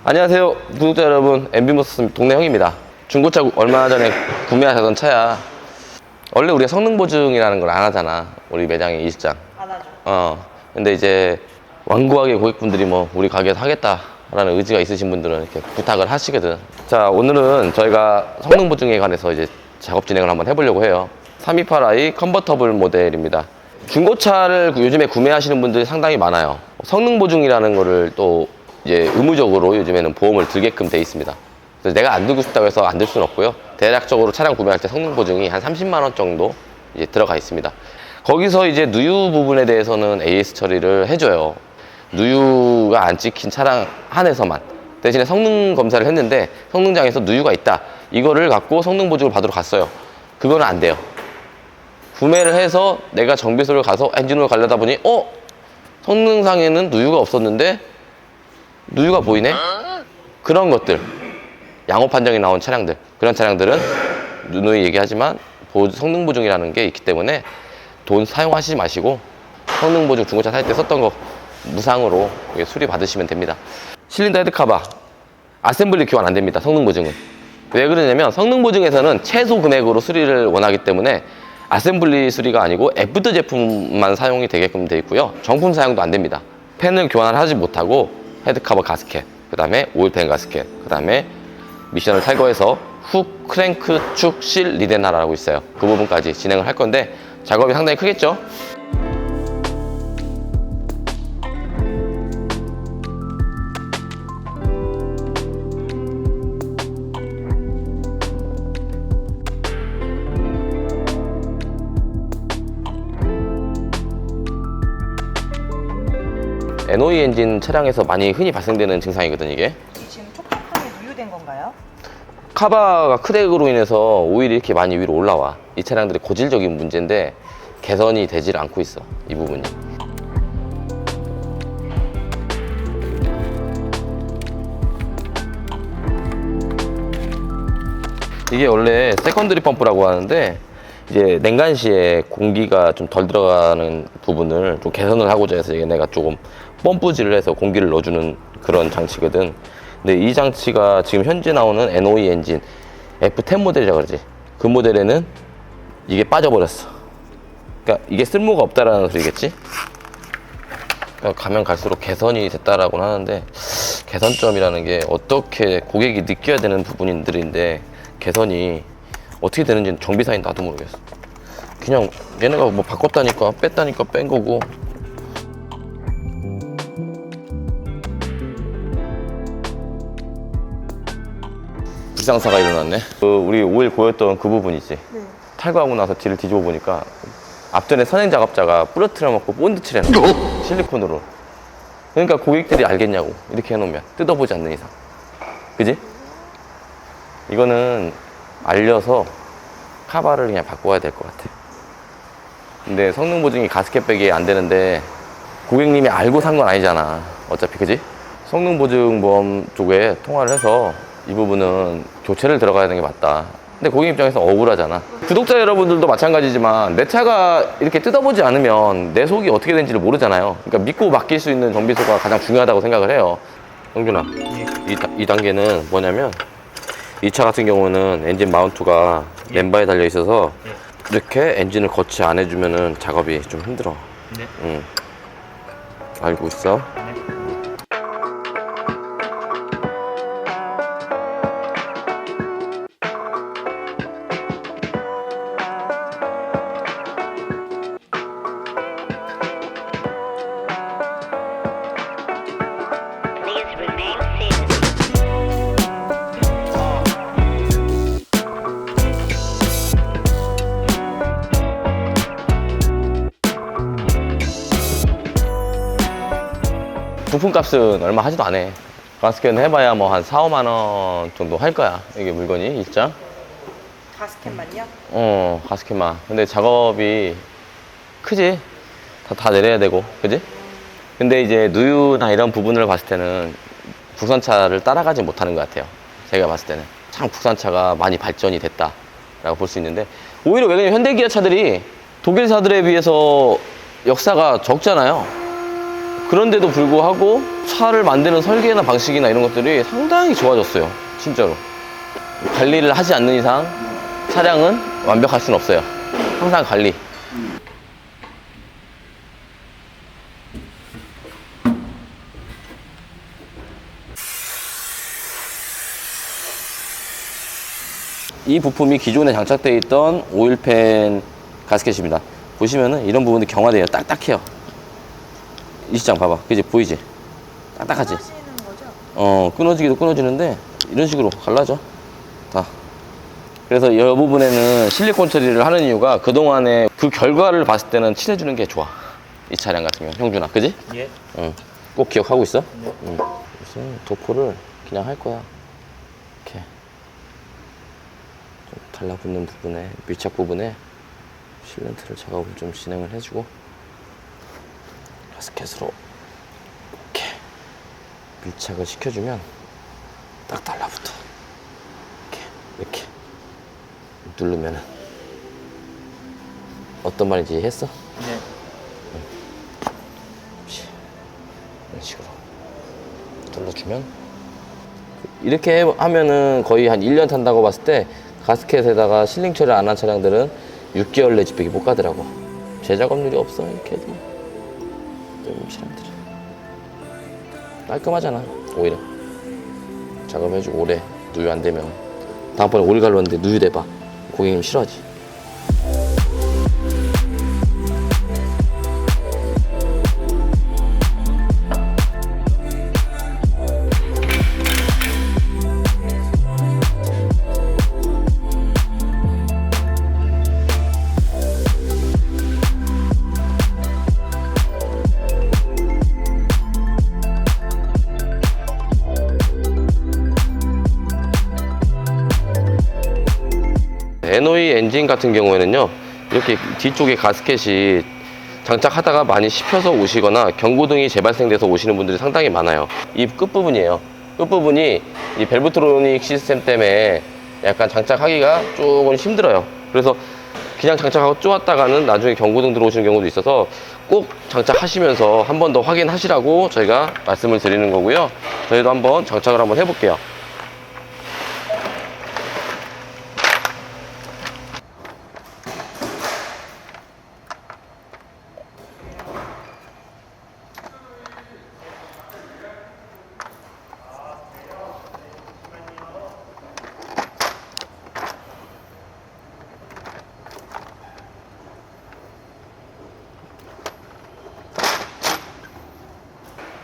안녕하세요 구독자 여러분, MB모터스 동네 형입니다. 중고차 얼마 전에 구매하셨던 차야. 원래 우리가 성능 보증이라는 걸 안 하잖아, 우리 매장의 일장. 안 하죠. 근데 이제 완고하게 고객분들이 뭐 우리 가게에서 하겠다라는 의지가 있으신 분들은 이렇게 부탁을 하시거든. 자, 오늘은 저희가 성능 보증에 관해서 이제 작업 진행을 한번 해보려고 해요. 328i 컨버터블 모델입니다. 중고차를 요즘에 구매하시는 분들이 상당히 많아요. 성능 보증이라는 거를 또 이제 의무적으로 요즘에는 보험을 들게끔 돼 있습니다. 그래서 내가 안 들고 싶다고 해서 안 들 수는 없고요. 대략적으로 차량 구매할 때 성능 보증이 한 30만 원 정도 이제 들어가 있습니다. 거기서 이제 누유 부분에 대해서는 AS 처리를 해줘요. 누유가 안 찍힌 차량 한해서만. 대신에 성능 검사를 했는데 성능장에서 누유가 있다, 이거를 갖고 성능 보증을 받으러 갔어요. 그거는 안 돼요. 구매를 해서 내가 정비소를 가서 엔진오일 가려다 보니 성능상에는 누유가 없었는데 누유가 보이네? 그런 것들, 양호 판정이 나온 차량들, 그런 차량들은 누누이 얘기하지만 성능 보증이라는 게 있기 때문에 돈 사용하시지 마시고 성능 보증 중고차 살 때 썼던 거 무상으로 수리 받으시면 됩니다. 실린더 헤드 카바 아셈블리 교환 안 됩니다. 성능 보증은. 왜 그러냐면 성능 보증에서는 최소 금액으로 수리를 원하기 때문에 아셈블리 수리가 아니고 애프터 제품만 사용이 되게끔 되어 있고요. 정품 사용도 안 됩니다. 팬을 교환을 하지 못하고 헤드커버 가스켓, 그 다음에 오일팬 가스켓, 그 다음에 미션을 탈거해서 훅, 크랭크, 축, 실, 리덴하라고 있어요. 그 부분까지 진행을 할 건데 작업이 상당히 크겠죠? NOE 엔진 차량에서 많이 흔히 발생되는 증상이거든, 이게. 지금 촉촉함이 누유된 건가요? 카바가 크랙으로 인해서 오일이 이렇게 많이 위로 올라와. 이 차량들의 고질적인 문제인데 개선이 되질 않고 있어, 이 부분이. 이게 원래 세컨드리 펌프라고 하는데 이제 냉간 시에 공기가 좀 덜 들어가는 부분을 좀 개선을 하고자 해서 얘네가 조금 펌프질을 해서 공기를 넣어주는 그런 장치거든. 근데 이 장치가 지금 현재 나오는 NOE 엔진 F10 모델이라고 그러지, 그 모델에는 이게 빠져버렸어. 그러니까 이게 쓸모가 없다라는 소리겠지. 그러니까 가면 갈수록 개선이 됐다라고는 하는데, 개선점이라는 게 어떻게 고객이 느껴야 되는 부분들인데 개선이 어떻게 되는지는 정비사인 나도 모르겠어. 그냥 얘네가 뭐 바꿨다니까 뺐다니까 뺀 거고. 불상사가 일어났네. 우리 오일 고였던 그 부분 있지? 네. 탈거하고 나서 뒤를 뒤집어 보니까 앞전에 선행 작업자가 부러뜨려 먹고 본드 칠해놓은 실리콘으로. 그러니까 고객들이 알겠냐고, 이렇게 해놓으면, 뜯어보지 않는 이상. 그지? 이거는 알려서 카바를 그냥 바꿔야 될 것 같아. 근데 성능 보증이 가스켓백이 안 되는데 고객님이 알고 산 건 아니잖아, 어차피. 그지? 성능 보증 보험 쪽에 통화를 해서 이 부분은 교체를 들어가야 되는 게 맞다. 근데 고객 입장에서 억울하잖아. 구독자 여러분들도 마찬가지지만 내 차가 이렇게 뜯어보지 않으면 내 속이 어떻게 되는지를 모르잖아요. 그러니까 믿고 맡길 수 있는 정비소가 가장 중요하다고 생각을 해요. 영준아, 이 단계는 뭐냐면, 이 차 같은 경우는 엔진 마운트가 멤버에 달려 있어서 이렇게 엔진을 거치 안 해주면은 작업이 좀 힘들어. 네. 응. 알고 있어? 부품값은 얼마 하지도 않아. 가스켓은 해봐야 뭐 한 4, 5만 원 정도 할 거야, 이게 물건이, 일장. 가스켓만요? 가스켓만. 근데 작업이 크지? 다 내려야 되고, 그지? 근데 이제 누유나 이런 부분을 봤을 때는 국산차를 따라가지 못하는 것 같아요. 제가 봤을 때는 참 국산차가 많이 발전이 됐다라고 볼 수 있는데, 오히려 왜 그러냐면 현대 기아차들이 독일사들에 비해서 역사가 적잖아요. 그런데도 불구하고 차를 만드는 설계나 방식이나 이런 것들이 상당히 좋아졌어요. 진짜로. 관리를 하지 않는 이상 차량은 완벽할 수는 없어요. 항상 관리. 이 부품이 기존에 장착되어 있던 오일팬 가스켓입니다. 보시면은 이런 부분이 경화돼요. 딱딱해요. 이 시장 봐봐. 그지? 보이지? 딱딱하지? 하시는 거죠? 끊어지기도 끊어지는데 이런 식으로 갈라져. 다. 그래서 이 부분에는 실리콘 처리를 하는 이유가 그동안에 그 결과를 봤을 때는 칠해주는 게 좋아. 이 차량 같은 경우는. 형준아, 그지? 예. 응. 꼭 기억하고 있어? 네. 응. 그래서 도포를 그냥 할 거야. 이렇게. 좀 달라붙는 부분에, 밀착 부분에 실렌트를 작업을 좀 진행을 해주고 가스켓으로 이렇게 밀착을 시켜주면 딱 달라붙어. 이렇게 누르면은 어떤 말인지 이해했어? 네. 이런 식으로 눌러주면 이렇게 하면은 거의 한 1년 탄다고 봤을 때 가스켓에다가 실링 처리 안 한 차량들은 6개월 내지 빼기 못 가더라고. 재작업률이 없어 이렇게 해도. 차량들은 깔끔하잖아. 오히려 작업해주고 오래 누유 안 되면 다음번에 오일 갈렀는데 누유 대봐. 고객님 싫어하지. NOE 엔진 같은 경우에는요, 이렇게 뒤쪽에 가스켓이 장착하다가 많이 씹혀서 오시거나 경고등이 재발생돼서 오시는 분들이 상당히 많아요. 이 끝부분이에요. 끝부분이 이 벨브트로닉 시스템 때문에 약간 장착하기가 조금 힘들어요. 그래서 그냥 장착하고 쪼았다가는 나중에 경고등 들어오시는 경우도 있어서 꼭 장착하시면서 한 번 더 확인하시라고 저희가 말씀을 드리는 거고요. 저희도 한번 장착을 한번 해볼게요.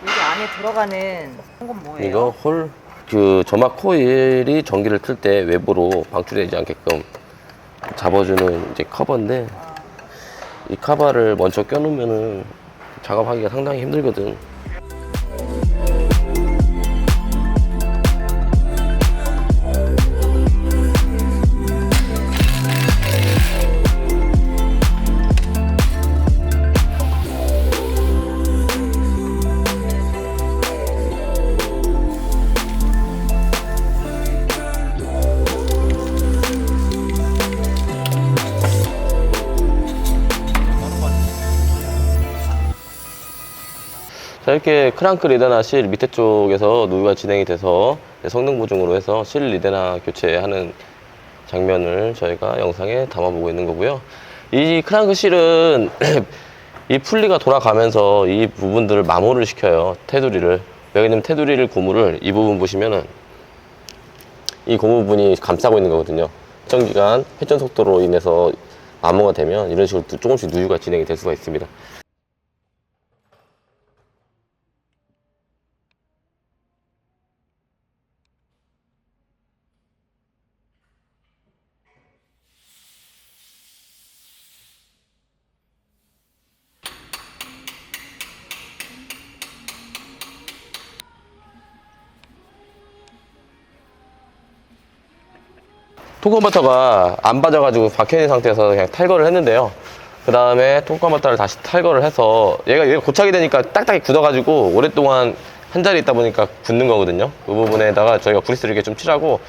여기 안에 들어가는 건 뭐예요? 이거 그 점막 코일이 전기를 틀 때 외부로 방출되지 않게끔 잡아주는 이제 커버인데, 이 커버를 먼저 껴놓으면은 작업하기가 상당히 힘들거든. 자, 이렇게 크랑크 리데나 실 밑에 쪽에서 누유가 진행이 돼서 성능 보증으로 해서 실 리데나 교체하는 장면을 저희가 영상에 담아보고 있는 거고요. 이 크랑크 실은 이 풀리가 돌아가면서 이 부분들을 마모를 시켜요. 테두리를. 여기는 테두리를 고무를 이 부분 보시면은 이 고무 부분이 감싸고 있는 거거든요. 일정기간 회전 속도로 인해서 마모가 되면 이런 식으로 조금씩 누유가 진행이 될 수가 있습니다. 통컨버터가 안 빠져가지고 박혀있는 상태에서 그냥 탈거를 했는데요. 그 다음에 통컨버터를 다시 탈거를 해서 얘가 고착이 되니까 딱딱이 굳어가지고 오랫동안 한 자리에 있다 보니까 굳는 거거든요. 이 부분에다가 저희가 그리스를 이렇게 좀 칠하고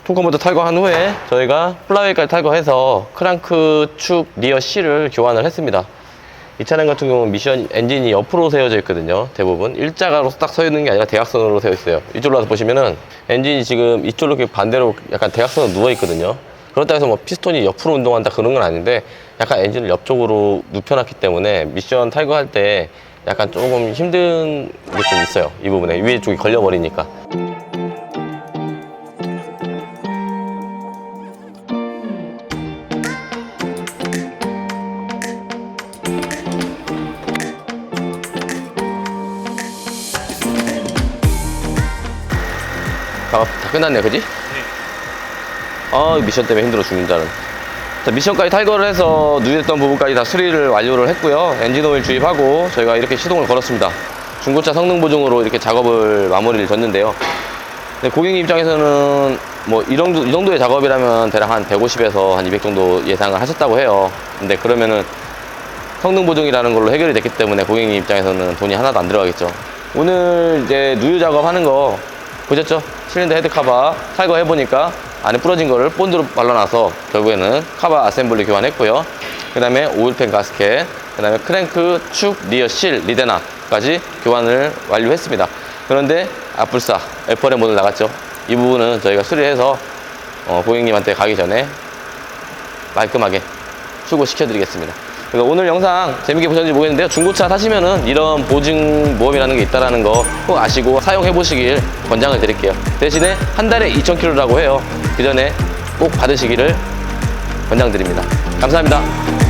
통컨버터 탈거한 후에 저희가 플라이까지 탈거해서 크랑크 축 리어 실을 교환을 했습니다. 이 차량 같은 경우는 미션 엔진이 옆으로 세워져 있거든요. 대부분 일자가로 딱 서 있는 게 아니라 대각선으로 세워 있어요. 이쪽으로 와서 보시면은 엔진이 지금 이쪽으로 이렇게 반대로 약간 대각선으로 누워 있거든요. 그렇다고 해서 뭐 피스톤이 옆으로 운동한다 그런 건 아닌데 약간 엔진을 옆쪽으로 눕혀놨기 때문에 미션 탈거할 때 약간 조금 힘든 게 좀 있어요. 이 부분에 위에 쪽이 걸려버리니까. 다 끝났네, 그지? 아, 미션 때문에 힘들어 죽는다는. 자, 미션까지 탈거를 해서 누유했던 부분까지 다 수리를 완료를 했고요. 엔진 오일 주입하고 저희가 이렇게 시동을 걸었습니다. 중고차 성능 보증으로 이렇게 작업을 마무리를 졌는데요. 근데 고객님 입장에서는 뭐 이 정도의 작업이라면 대략 한 150에서 한 200 정도 예상을 하셨다고 해요. 근데 그러면은 성능 보증이라는 걸로 해결이 됐기 때문에 고객님 입장에서는 돈이 하나도 안 들어가겠죠. 오늘 이제 누유 작업하는 거 보셨죠? 실린더 헤드 카바 탈거해보니까 안에 부러진 거를 본드로 발라놔서 결국에는 카바 아셈블리 교환했고요. 그 다음에 오일팬 가스켓, 그 다음에 크랭크, 축, 리어 실, 리데나까지 교환을 완료했습니다. 그런데 앞불사, F1의 모델 나갔죠. 이 부분은 저희가 수리해서 고객님한테 가기 전에 말끔하게 수고시켜드리겠습니다. 그래서 오늘 영상 재밌게 보셨는지 모르겠는데요. 중고차 사시면은 이런 보증보험이라는 게 있다는 거 꼭 아시고 사용해 보시길 권장을 드릴게요. 대신에 한 달에 2,000km라고 해요. 그 전에 꼭 받으시기를 권장드립니다. 감사합니다.